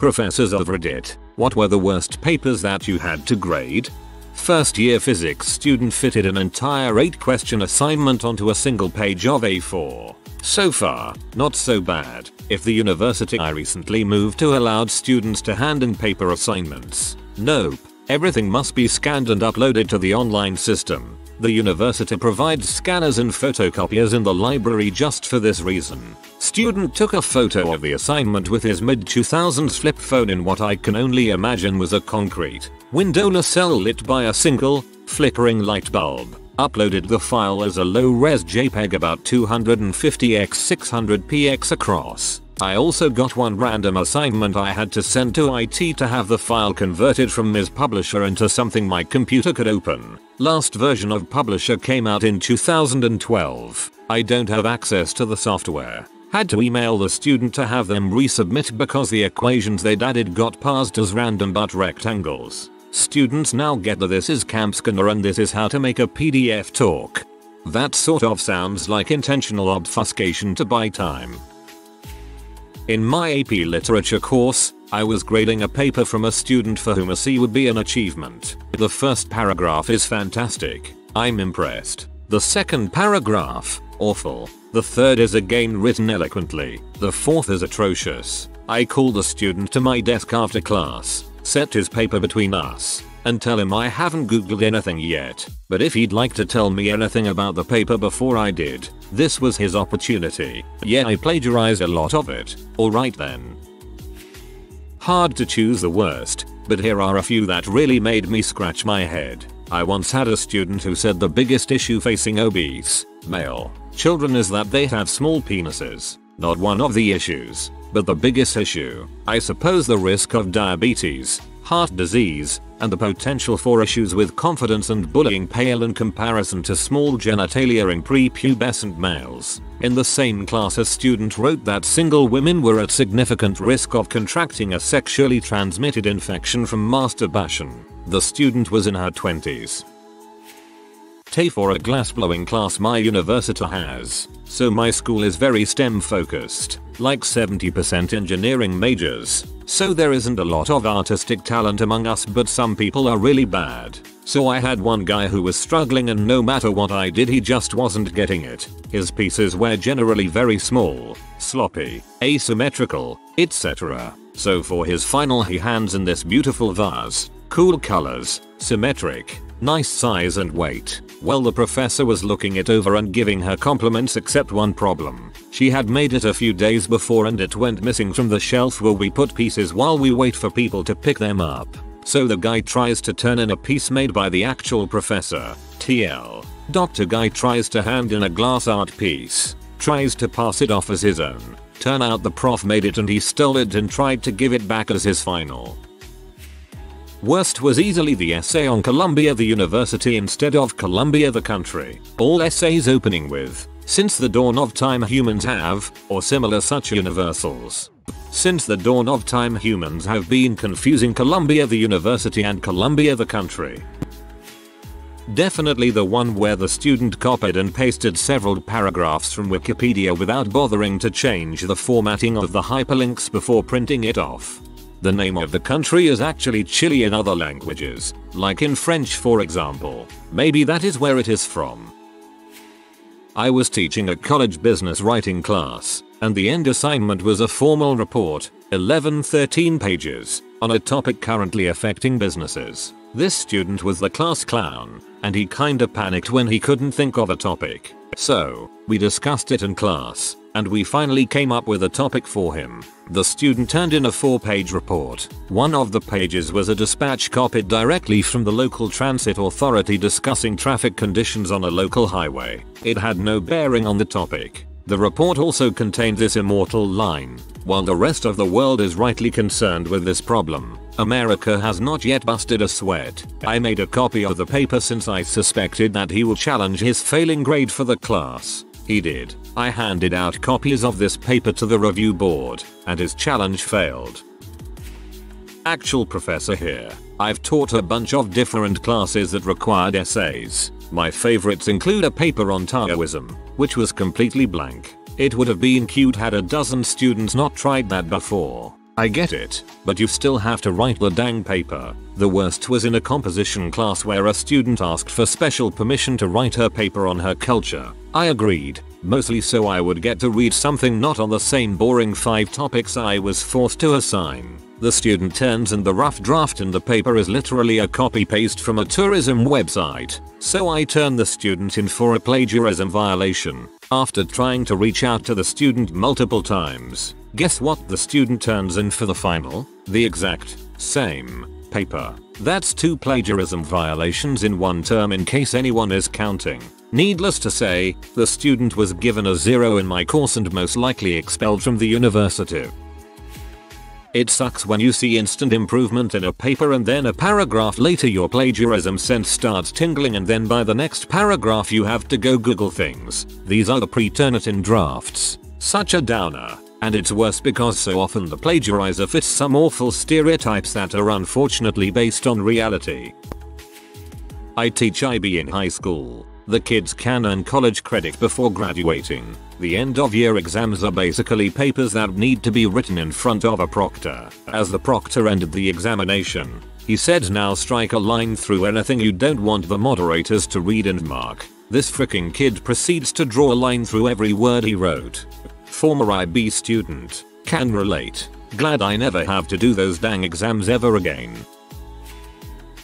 Professors of Reddit, what were the worst papers that you had to grade? First year physics student fitted an entire 8-question assignment onto a single page of A4. So far, not so bad. If the university I recently moved to allowed students to hand in paper assignments. Nope. Everything must be scanned and uploaded to the online system. The university provides scanners and photocopiers in the library just for this reason. Student took a photo of the assignment with his mid-2000s flip phone in what I can only imagine was a concrete, windowless cell lit by a single, flickering light bulb. Uploaded the file as a low-res JPEG about 250x600px across. I also got one random assignment I had to send to IT to have the file converted from Ms. Publisher into something my computer could open. Last version of Publisher came out in 2012. I don't have access to the software. Had to email the student to have them resubmit because the equations they'd added got parsed as random but rectangles. Students now get that this is Camp Scanner and this is how to make a PDF talk. That sort of sounds like intentional obfuscation to buy time. In my AP Literature course, I was grading a paper from a student for whom a C would be an achievement. The first paragraph is fantastic. I'm impressed. The second paragraph, awful. The third is again written eloquently. The fourth is atrocious. I called the student to my desk after class, set his paper between us, and tell him I haven't googled anything yet, but if he'd like to tell me anything about the paper before I did, this was his opportunity. Yeah, I plagiarized a lot of it. Alright then. Hard to choose the worst, but here are a few that really made me scratch my head. I once had a student who said the biggest issue facing obese, male, children is that they have small penises. Not one of the issues, but the biggest issue. I suppose the risk of diabetes, heart disease, and the potential for issues with confidence and bullying pale in comparison to small genitalia in prepubescent males. In the same class, a student wrote that single women were at significant risk of contracting a sexually transmitted infection from masturbation. The student was in her 20s. For a glassblowing class my university has, so my school is very STEM focused, like 70% engineering majors, so there isn't a lot of artistic talent among us, but some people are really bad. So I had one guy who was struggling and no matter what I did he just wasn't getting it. His pieces were generally very small, sloppy, asymmetrical, etc. So for his final he hands in this beautiful vase, cool colors, symmetric, nice size and weight. Well, the professor was looking it over and giving her compliments except one problem. She had made it a few days before and it went missing from the shelf where we put pieces while we wait for people to pick them up. So the guy tries to turn in a piece made by the actual professor. TL. Dr. Guy tries to hand in a glass art piece. Tries to pass it off as his own. Turn out the prof made it and he stole it and tried to give it back as his final. Worst was easily the essay on Columbia the university instead of Columbia the country. All essays opening with, since the dawn of time humans have, or similar such universals. Since the dawn of time humans have been confusing Columbia the university and Columbia the country. Definitely the one where the student copied and pasted several paragraphs from Wikipedia without bothering to change the formatting of the hyperlinks before printing it off. The name of the country is actually Chile in other languages, like in French for example. Maybe that is where it is from. I was teaching a college business writing class, and the end assignment was a formal report, 13 pages, on a topic currently affecting businesses. This student was the class clown, and he kinda panicked when he couldn't think of a topic. So, we discussed it in class, and we finally came up with a topic for him. The student turned in a 4-page report. One of the pages was a dispatch copied directly from the local transit authority discussing traffic conditions on a local highway. It had no bearing on the topic. The report also contained this immortal line: while the rest of the world is rightly concerned with this problem, America has not yet busted a sweat. I made a copy of the paper since I suspected that he would challenge his failing grade for the class. He did. I handed out copies of this paper to the review board, and his challenge failed. Actual professor here. I've taught a bunch of different classes that required essays. My favorites include a paper on Taoism, which was completely blank. It would have been cute had a dozen students not tried that before. I get it, but you still have to write the dang paper. The worst was in a composition class where a student asked for special permission to write her paper on her culture. I agreed, mostly so I would get to read something not on the same boring 5 topics I was forced to assign. The student turns in the rough draft and the paper is literally a copy-paste from a tourism website. So I turn the student in for a plagiarism violation. After trying to reach out to the student multiple times, guess what the student turns in for the final? The exact same paper. That's 2 plagiarism violations in 1 term in case anyone is counting. Needless to say, the student was given a 0 in my course and most likely expelled from the university. It sucks when you see instant improvement in a paper and then a paragraph later your plagiarism sense starts tingling and then by the next paragraph you have to go Google things. These are the pre-Turnitin drafts. Such a downer. And it's worse because so often the plagiarizer fits some awful stereotypes that are unfortunately based on reality. I teach IB in high school. The kids can earn college credit before graduating. The end of year exams are basically papers that need to be written in front of a proctor. As the proctor ended the examination, he said, "Now strike a line through anything you don't want the moderators to read and mark." This freaking kid proceeds to draw a line through every word he wrote. Former IB student. Can relate. Glad I never have to do those dang exams ever again.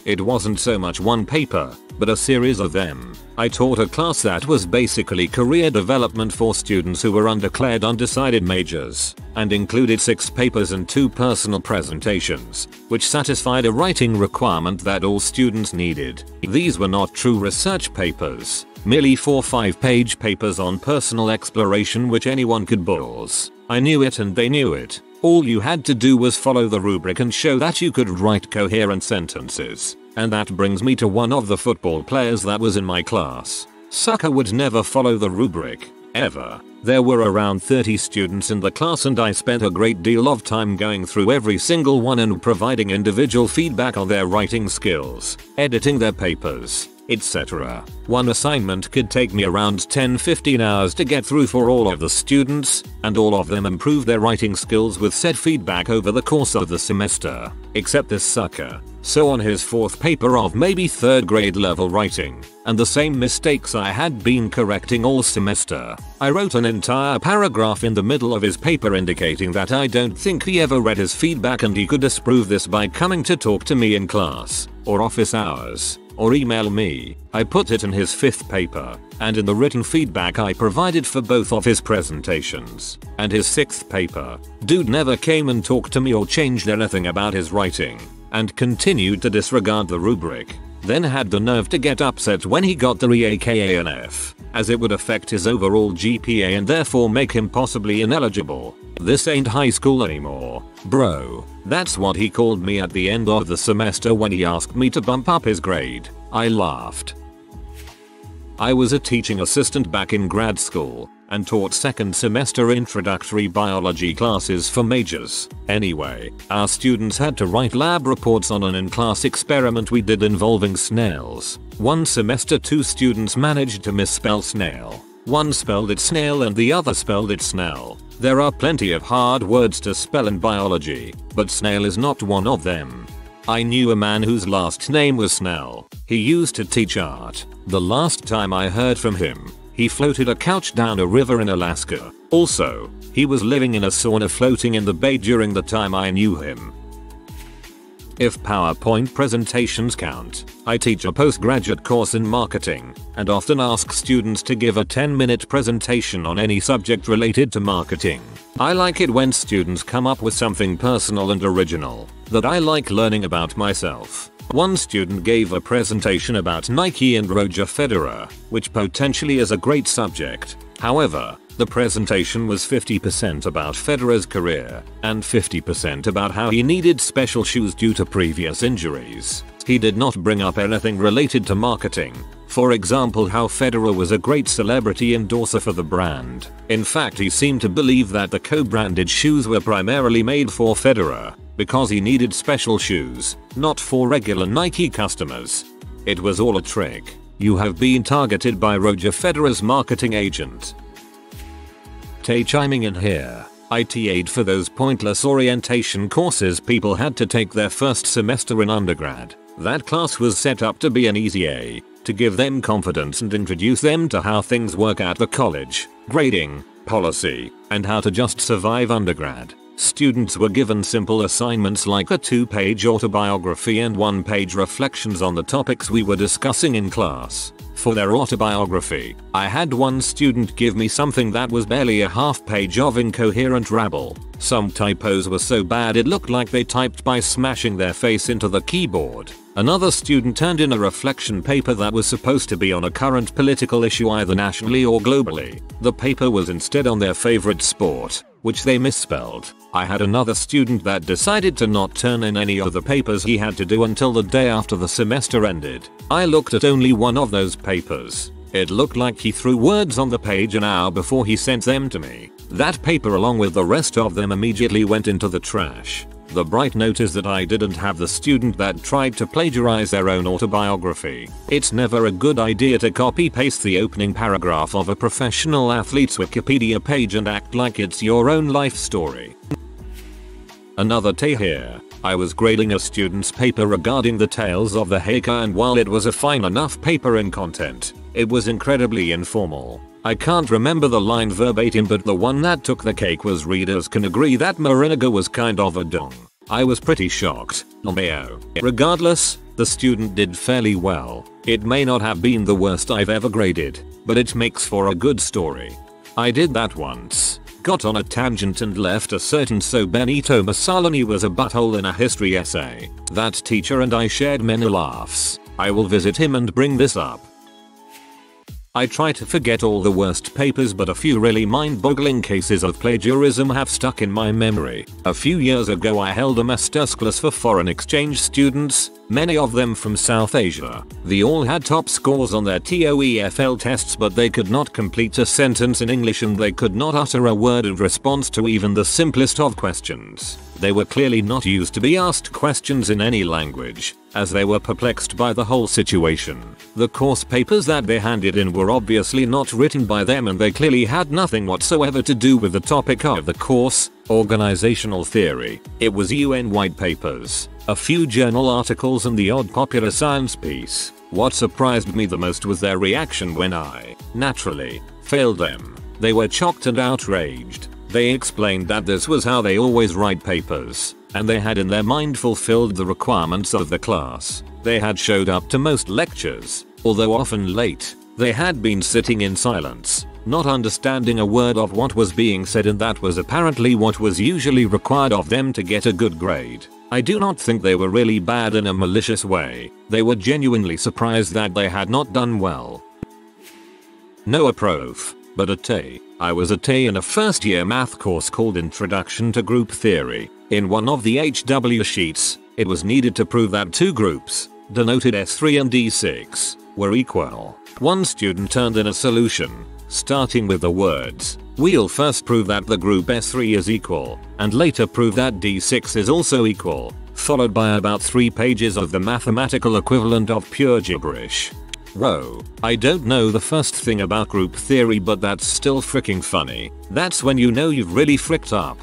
It wasn't so much one paper, but a series of them. I taught a class that was basically career development for students who were undeclared undecided majors, and included 6 papers and 2 personal presentations, which satisfied a writing requirement that all students needed. These were not true research papers, merely 4 5-page papers on personal exploration which anyone could browse. I knew it and they knew it. All you had to do was follow the rubric and show that you could write coherent sentences. And that brings me to one of the football players that was in my class. Sucker would never follow the rubric, ever. There were around 30 students in the class and I spent a great deal of time going through every single one and providing individual feedback on their writing skills, editing their papers, etc. One assignment could take me around 10-15 hours to get through for all of the students, and all of them improved their writing skills with said feedback over the course of the semester, except this sucker. So on his 4th paper of maybe 3rd grade level writing, and the same mistakes I had been correcting all semester, I wrote an entire paragraph in the middle of his paper indicating that I don't think he ever read his feedback and he could disprove this by coming to talk to me in class, or office hours, or email me. I put it in his 5th paper, and in the written feedback I provided for both of his presentations, and his 6th paper. Dude never came and talked to me or changed anything about his writing, and continued to disregard the rubric. Then had the nerve to get upset when he got the aka an F, as it would affect his overall GPA and therefore make him possibly ineligible. This ain't high school anymore, bro. That's what he called me at the end of the semester when he asked me to bump up his grade. I laughed. I was a teaching assistant back in grad school and taught 2nd semester introductory biology classes for majors. Anyway, our students had to write lab reports on an in-class experiment we did involving snails. One semester 2 students managed to misspell snail. One spelled it snail and the other spelled it snell. There are plenty of hard words to spell in biology, but snail is not one of them. I knew a man whose last name was Snell. He used to teach art. The last time I heard from him, he floated a couch down a river in Alaska. Also, he was living in a sauna floating in the bay during the time I knew him. If PowerPoint presentations count, I teach a postgraduate course in marketing and often ask students to give a 10-minute presentation on any subject related to marketing. I like it when students come up with something personal and original that I like learning about myself. One student gave a presentation about Nike and Roger Federer, which potentially is a great subject. However, the presentation was 50% about Federer's career and 50% about how he needed special shoes due to previous injuries. He did not bring up anything related to marketing. For example, how Federer was a great celebrity endorser for the brand. In fact, he seemed to believe that the co-branded shoes were primarily made for Federer because he needed special shoes, not for regular Nike customers. It was all a trick. You have been targeted by Roger Federer's marketing agent. Tay chiming in here. I TA'd for those pointless orientation courses people had to take their first semester in undergrad. That class was set up to be an easy A, to give them confidence and introduce them to how things work at the college, grading, policy, and how to just survive undergrad. Students were given simple assignments like a 2-page autobiography and 1-page reflections on the topics we were discussing in class. For their autobiography, I had one student give me something that was barely a half-page of incoherent rabble. Some typos were so bad it looked like they typed by smashing their face into the keyboard. Another student turned in a reflection paper that was supposed to be on a current political issue either nationally or globally. The paper was instead on their favorite sport, which they misspelled. I had another student that decided to not turn in any of the papers he had to do until the day after the semester ended. I looked at only one of those papers. It looked like he threw words on the page an hour before he sent them to me. That paper along with the rest of them immediately went into the trash. The bright note is that I didn't have the student that tried to plagiarize their own autobiography. It's never a good idea to copy-paste the opening paragraph of a professional athlete's Wikipedia page and act like it's your own life story. Another tay here. I was grading a student's paper regarding the tales of the Haka, and while it was a fine enough paper in content, it was incredibly informal. I can't remember the line verbatim, but the one that took the cake was readers can agree that Marinaga was kind of a dong. I was pretty shocked. Regardless, the student did fairly well. It may not have been the worst I've ever graded, but it makes for a good story. I did that once. Got on a tangent and left a certain so Benito Mussolini was a butthole in a history essay. That teacher and I shared many laughs. I will visit him and bring this up. I try to forget all the worst papers, but a few really mind-boggling cases of plagiarism have stuck in my memory. A few years ago I held a masterclass for foreign exchange students, many of them from South Asia. They all had top scores on their TOEFL tests, but they could not complete a sentence in English and they could not utter a word in response to even the simplest of questions. They were clearly not used to be asked questions in any language, as they were perplexed by the whole situation. The course papers that they handed in were obviously not written by them, and they clearly had nothing whatsoever to do with the topic of the course, organizational theory. It was UN white papers, a few journal articles and the odd popular science piece. What surprised me the most was their reaction when I, naturally, failed them. They were shocked and outraged. They explained that this was how they always write papers, and they had in their mind fulfilled the requirements of the class. They had showed up to most lectures, although often late. They had been sitting in silence, not understanding a word of what was being said, and that was apparently what was usually required of them to get a good grade. I do not think they were really bad in a malicious way. They were genuinely surprised that they had not done well. No a prof, but a tay. I was a tay in a first year math course called Introduction to Group Theory. In one of the HW sheets, it was needed to prove that two groups, denoted S3 and D6, were equal. One student turned in a solution, starting with the words, "We'll first prove that the group S3 is equal, and later prove that D6 is also equal," followed by about 3 pages of the mathematical equivalent of pure gibberish. Whoa, I don't know the first thing about group theory, but that's still freaking funny. That's when you know you've really fricked up.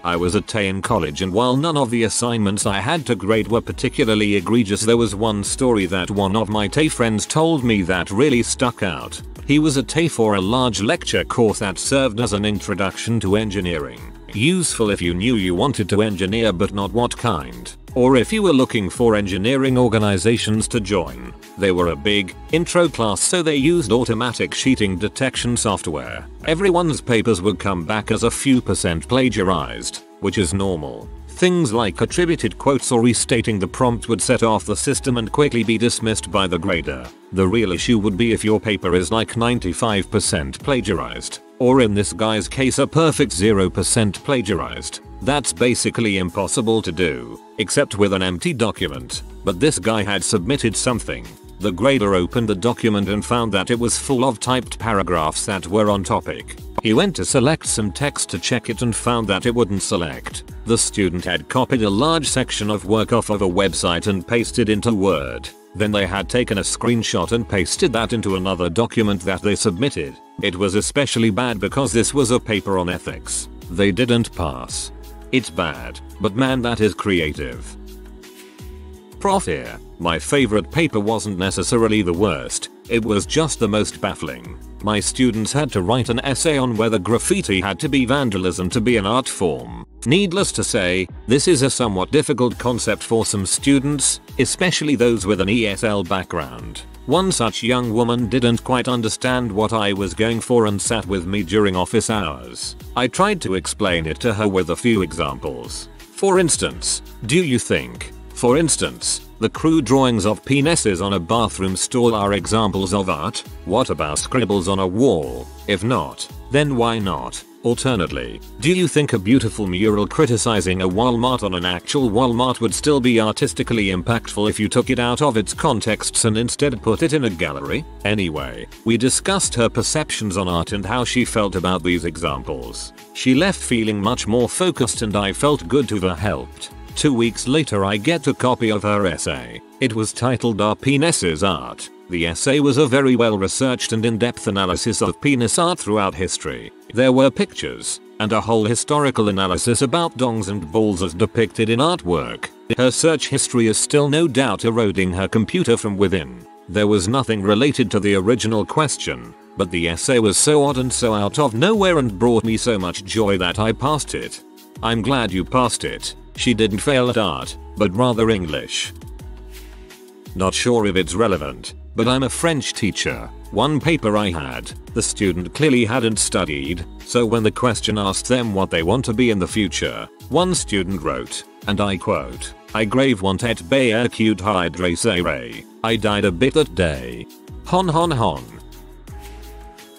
I was a tay in college, and while none of the assignments I had to grade were particularly egregious, there was one story that one of my tay friends told me that really stuck out. He was a tay for a large lecture course that served as an introduction to engineering. Useful if you knew you wanted to engineer but not what kind, or if you were looking for engineering organizations to join. They were a big intro class, so they used automatic cheating detection software. Everyone's papers would come back as a few % plagiarized, which is normal. Things like attributed quotes or restating the prompt would set off the system and quickly be dismissed by the grader. The real issue would be if your paper is like 95% plagiarized, or in this guy's case a perfect 0% plagiarized. That's basically impossible to do, except with an empty document. But this guy had submitted something. The grader opened the document and found that it was full of typed paragraphs that were on topic. He went to select some text to check it and found that it wouldn't select. The student had copied a large section of work off of a website and pasted into Word. Then they had taken a screenshot and pasted that into another document that they submitted. It was especially bad because this was a paper on ethics. They didn't pass. It's bad, but man, that is creative. Prof here, my favorite paper wasn't necessarily the worst, it was just the most baffling. My students had to write an essay on whether graffiti had to be vandalism to be an art form. Needless to say, this is a somewhat difficult concept for some students, especially those with an ESL background. One such young woman didn't quite understand what I was going for and sat with me during office hours. I tried to explain it to her with a few examples. For instance, do you think, for instance, the crude drawings of penises on a bathroom stall are examples of art? What about scribbles on a wall? If not, then why not? Alternately, do you think a beautiful mural criticizing a Walmart on an actual Walmart would still be artistically impactful if you took it out of its contexts and instead put it in a gallery? Anyway, we discussed her perceptions on art and how she felt about these examples. She left feeling much more focused and I felt good to have helped. 2 weeks later I get a copy of her essay. It was titled Are Penises Art? The essay was a very well researched and in-depth analysis of penis art throughout history. There were pictures, and a whole historical analysis about dongs and balls as depicted in artwork. Her search history is still no doubt eroding her computer from within. There was nothing related to the original question, but the essay was so odd and so out of nowhere and brought me so much joy that I passed it. I'm glad you passed it. She didn't fail at art, but rather English. Not sure if it's relevant, but I'm a French teacher. One paper I had, the student clearly hadn't studied, so when the question asked them what they want to be in the future, one student wrote, and I quote, I grave want et be cute hydracere. I died a bit that day. Hon hon hon.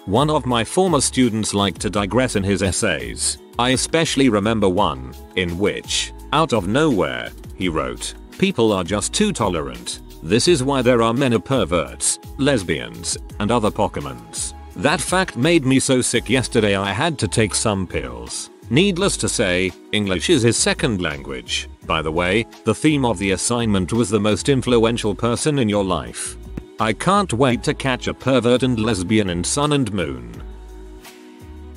One of my former students liked to digress in his essays. I especially remember one, in which, out of nowhere, he wrote, people are just too tolerant. This is why there are men are perverts, lesbians, and other Pokemons. That fact made me so sick yesterday I had to take some pills. Needless to say, English is his second language. By the way, the theme of the assignment was the most influential person in your life. I can't wait to catch a pervert and lesbian in Sun and Moon.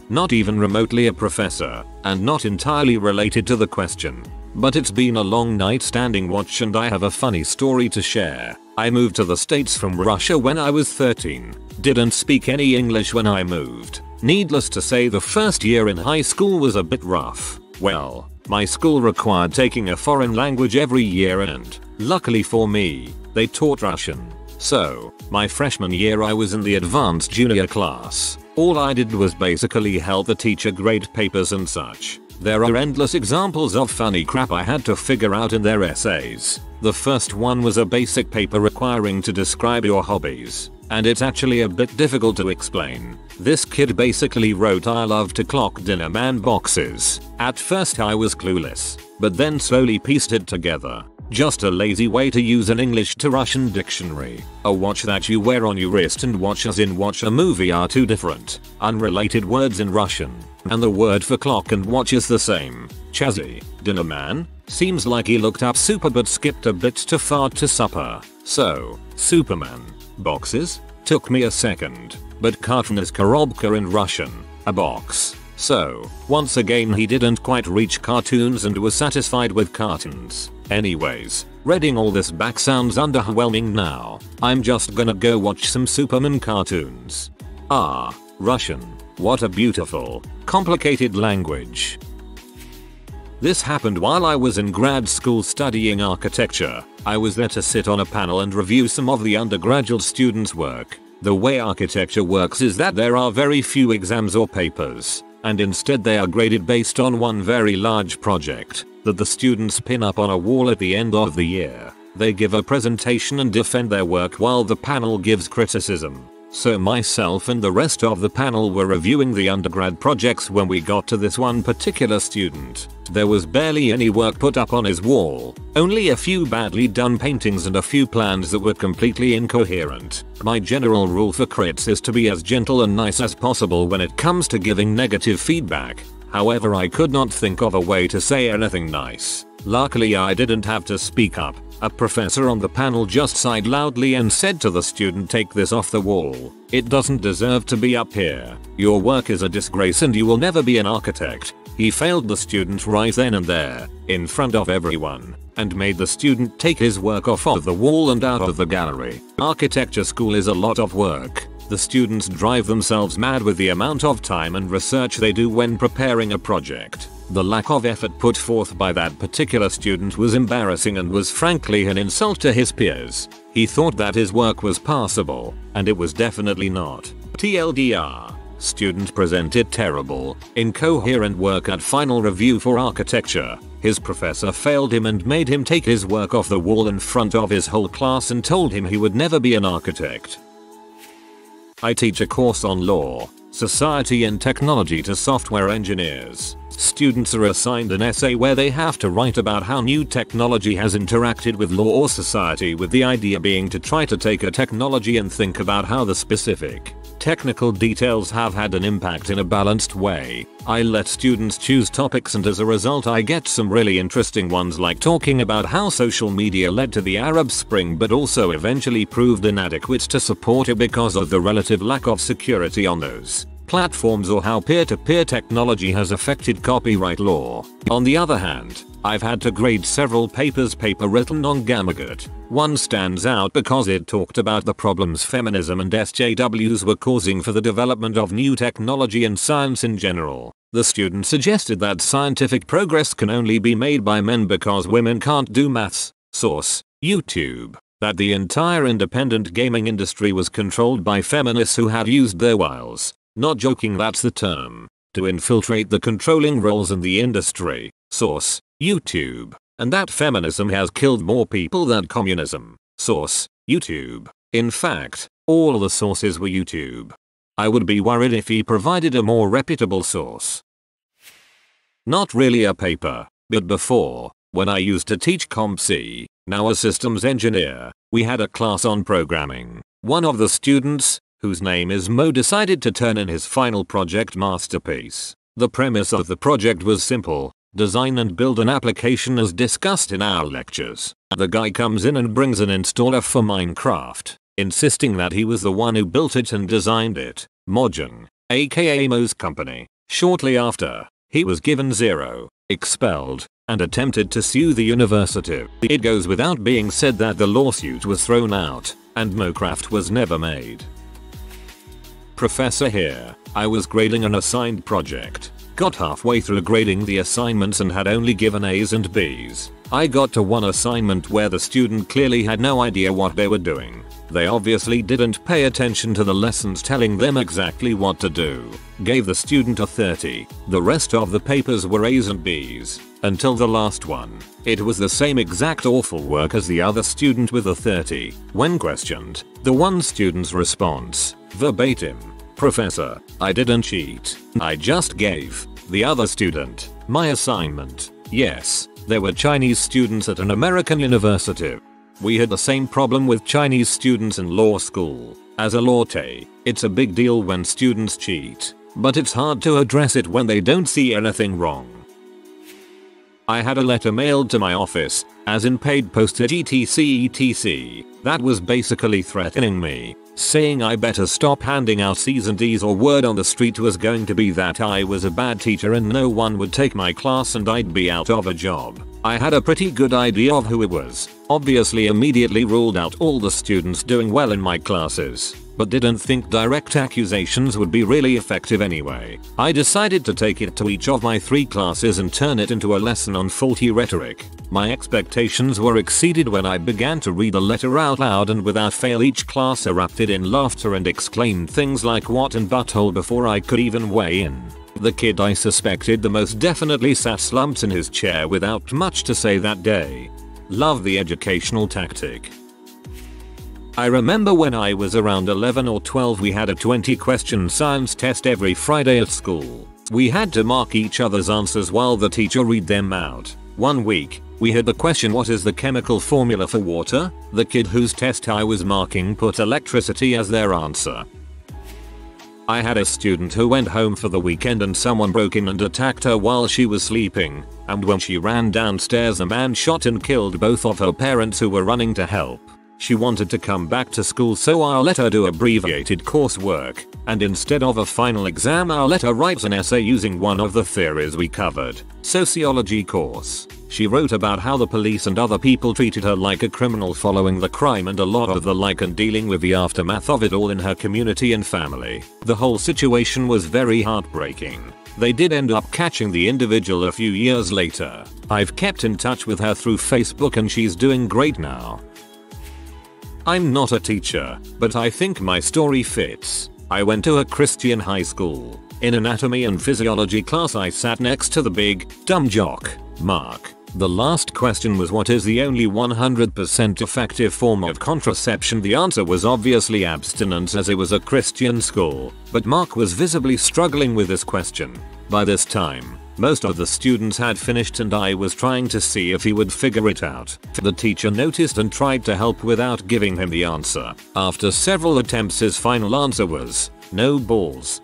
Not even remotely a professor, and not entirely related to the question. But it's been a long night standing watch and I have a funny story to share. I moved to the States from Russia when I was 13. Didn't speak any English when I moved. Needless to say, the first year in high school was a bit rough. Well, my school required taking a foreign language every year and, luckily for me, they taught Russian. So, my freshman year I was in the advanced junior class. All I did was basically help the teacher grade papers and such. There are endless examples of funny crap I had to figure out in their essays. The first one was a basic paper requiring to describe your hobbies, and it's actually a bit difficult to explain. This kid basically wrote I love to clock dinner man boxes. At first I was clueless, but then slowly pieced it together. Just a lazy way to use an English to Russian dictionary. A watch that you wear on your wrist and watch as in watch a movie are two different, unrelated words in Russian. And the word for clock and watch is the same. Chazzy, dinner man? Seems like he looked up super but skipped a bit too far to supper. So, Superman. Boxes? Took me a second. But carton is korobka in Russian. A box. So, once again he didn't quite reach cartoons and was satisfied with cartons. Anyways, reading all this back sounds underwhelming now. I'm just gonna go watch some Superman cartoons. Ah, Russian. What a beautiful, complicated language. This happened while I was in grad school studying architecture. I was there to sit on a panel and review some of the undergraduate students' work. The way architecture works is that there are very few exams or papers, and instead they are graded based on one very large project that the students pin up on a wall at the end of the year. They give a presentation and defend their work while the panel gives criticism. So myself and the rest of the panel were reviewing the undergrad projects when we got to this one particular student. There was barely any work put up on his wall, only a few badly done paintings and a few plans that were completely incoherent. My general rule for crits is to be as gentle and nice as possible when it comes to giving negative feedback. However, I could not think of a way to say anything nice. Luckily I didn't have to speak up. A professor on the panel just sighed loudly and said to the student, "Take this off the wall. It doesn't deserve to be up here. Your work is a disgrace and you will never be an architect." He failed the student right then and there, in front of everyone, and made the student take his work off of the wall and out of the gallery. Architecture school is a lot of work. The students drive themselves mad with the amount of time and research they do when preparing a project. The lack of effort put forth by that particular student was embarrassing and was frankly an insult to his peers. He thought that his work was passable, and it was definitely not. TLDR. Student presented terrible, incoherent work at final review for architecture. His professor failed him and made him take his work off the wall in front of his whole class and told him he would never be an architect. I teach a course on law, society and technology to software engineers. Students are assigned an essay where they have to write about how new technology has interacted with law or society, with the idea being to try to take a technology and think about how the specific technical details have had an impact in a balanced way. I let students choose topics and as a result I get some really interesting ones, like talking about how social media led to the Arab Spring but also eventually proved inadequate to support it because of the relative lack of security on those platforms, or how peer-to-peer technology has affected copyright law. On the other hand, I've had to grade several papers written on Gamagat. One stands out because it talked about the problems feminism and SJWs were causing for the development of new technology and science in general. The student suggested that scientific progress can only be made by men because women can't do maths. Source: YouTube. That the entire independent gaming industry was controlled by feminists who had used their wiles, not joking that's the term, to infiltrate the controlling roles in the industry. Source: YouTube. And that feminism has killed more people than communism. Source: YouTube. In fact, all the sources were YouTube. I would be worried if he provided a more reputable source. Not really a paper, but before, when I used to teach Comp C, now a systems engineer, we had a class on programming. One of the students, whose name is Mo, decided to turn in his final project masterpiece. The premise of the project was simple: design and build an application as discussed in our lectures. The guy comes in and brings an installer for Minecraft, insisting that he was the one who built it and designed it. Mojang, aka Mo's company. Shortly after, he was given 0, expelled, and attempted to sue the university. It goes without being said that the lawsuit was thrown out, and Mocraft was never made. Professor here. I was grading an assigned project. Got halfway through grading the assignments and had only given A's and B's. I got to one assignment where the student clearly had no idea what they were doing. They obviously didn't pay attention to the lessons telling them exactly what to do. Gave the student a 30. The rest of the papers were A's and B's. Until the last one. It was the same exact awful work as the other student with a 30. When questioned, the one student's response, verbatim: "Professor, I didn't cheat. I just gave the other student my assignment." Yes, there were Chinese students at an American university. We had the same problem with Chinese students in law school. As a latte, it's a big deal when students cheat, but it's hard to address it when they don't see anything wrong. I had a letter mailed to my office, as in paid postage etc, that was basically threatening me, saying I better stop handing out C's and D's, or word on the street was going to be that I was a bad teacher and no one would take my class and I'd be out of a job. I had a pretty good idea of who it was, obviously immediately ruled out all the students doing well in my classes, but didn't think direct accusations would be really effective anyway. I decided to take it to each of my 3 classes and turn it into a lesson on faulty rhetoric. My expectations were exceeded when I began to read the letter out loud, and without fail each class erupted in laughter and exclaimed things like "what" and "butthole" before I could even weigh in. The kid I suspected the most definitely sat slumped in his chair without much to say that day. Love the educational tactic. I remember when I was around 11 or 12 we had a 20-question science test every Friday at school. We had to mark each other's answers while the teacher read them out. One week, we had the question "what is the chemical formula for water?" The kid whose test I was marking put electricity as their answer. I had a student who went home for the weekend and someone broke in and attacked her while she was sleeping, and when she ran downstairs a man shot and killed both of her parents who were running to help. She wanted to come back to school, so I let her do abbreviated coursework, and instead of a final exam I let her write an essay using one of the theories we covered, sociology course. She wrote about how the police and other people treated her like a criminal following the crime and a lot of the like and dealing with the aftermath of it all in her community and family. The whole situation was very heartbreaking. They did end up catching the individual a few years later. I've kept in touch with her through Facebook and she's doing great now. I'm not a teacher, but I think my story fits. I went to a Christian high school. In anatomy and physiology class I sat next to the big, dumb jock, Mark. The last question was, what is the only 100% effective form of contraception? The answer was obviously abstinence, as it was a Christian school, but Mark was visibly struggling with this question. By this time, most of the students had finished and I was trying to see if he would figure it out. The teacher noticed and tried to help without giving him the answer. After several attempts his final answer was, no balls.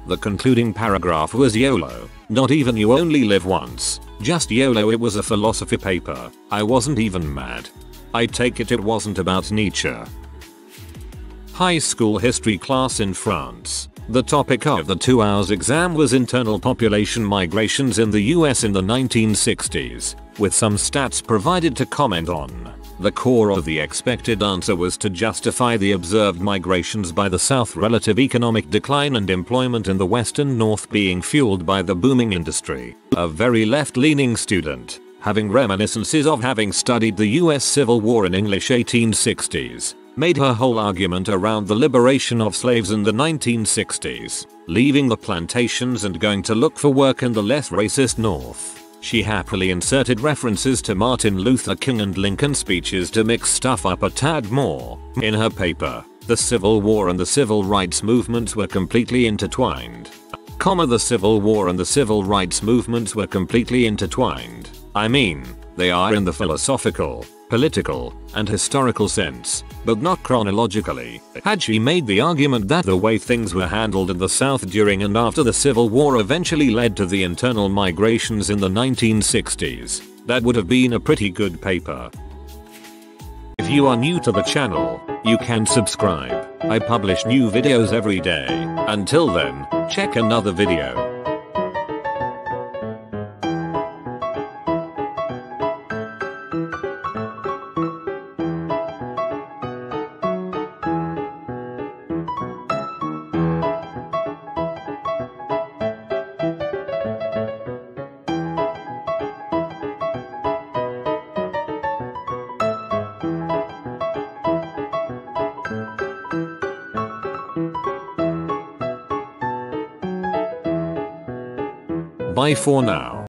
The concluding paragraph was YOLO. Not even you only live once. Just YOLO. It was a philosophy paper. I wasn't even mad. I take it wasn't about Nietzsche. High school history class in France. The topic of the 2 hours exam was internal population migrations in the US in the 1960s, with some stats provided to comment on. The core of the expected answer was to justify the observed migrations by the South, relative economic decline and employment in the West and North being fueled by the booming industry. A very left-leaning student, having reminiscences of having studied the US Civil War in English 1860s, made her whole argument around the liberation of slaves in the 1960s, leaving the plantations and going to look for work in the less racist North. She happily inserted references to Martin Luther King and Lincoln speeches to mix stuff up a tad more. In her paper, the Civil War and the Civil Rights movements were completely intertwined. The Civil War and the Civil Rights movements were completely intertwined. I mean, they are in the philosophical, political, and historical sense, but not chronologically. Had she made the argument that the way things were handled in the South during and after the Civil War eventually led to the internal migrations in the 1960s, that would have been a pretty good paper. If you are new to the channel, you can subscribe. I publish new videos every day. Until then, check another video. Bye for now.